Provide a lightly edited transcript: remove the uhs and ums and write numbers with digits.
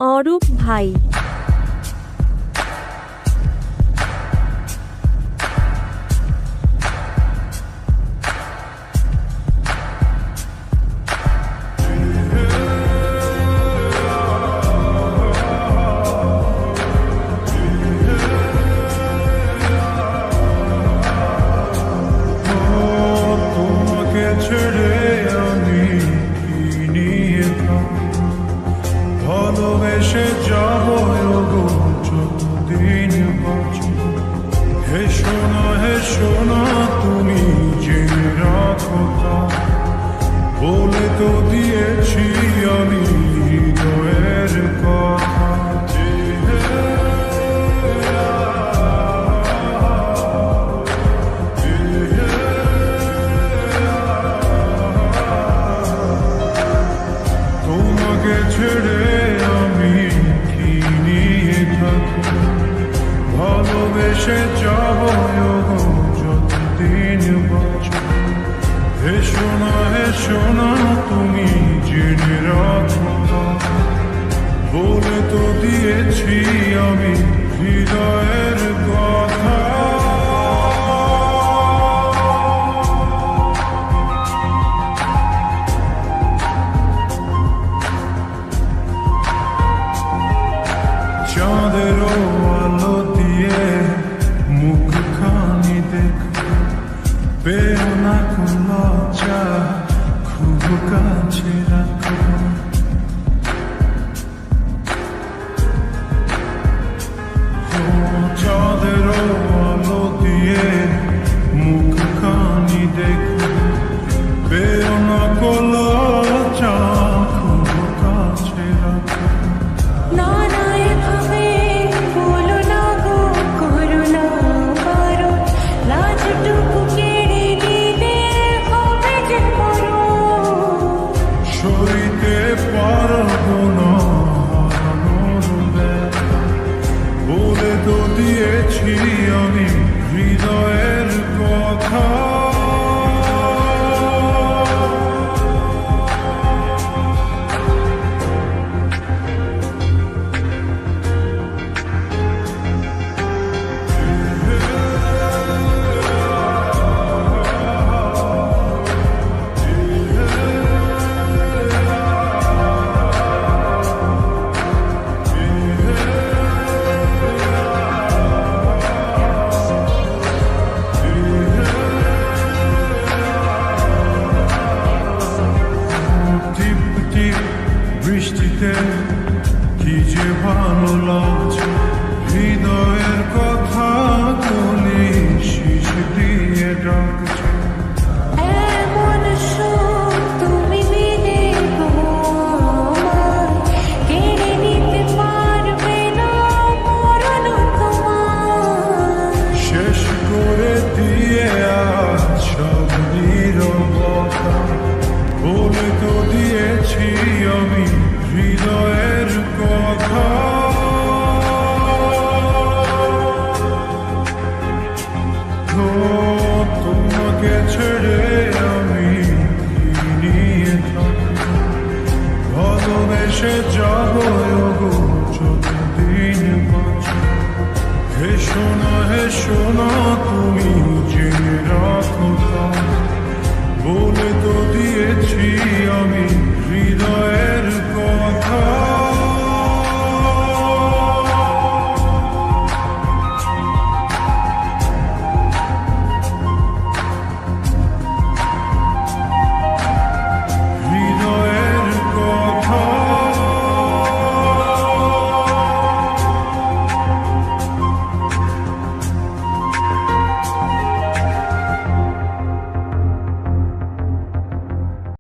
অরূপ ভাই। ছেড়ে আমি কি নিয়ে ভালোবেসে যাব গো যতদিন বাঁচি। হে সোনা তুমি জেনে রাখো তা, বলে তো দিয়েছি আমি হৃদয়ের কথা। তোমাকে ছেড়ে আমি কি নিয়ে থাকি, ভালোবেসে যাব যতদিন বাঁচি। হে সোনা তুমি জেনে রাখো, বলে তো দিয়েছি আমি হৃদয়ের কথা। চাঁদের আলো দিয়ে মুখখানি দেখো, পেও না কোন লজ্জা, খুব কাছে রাখো। ও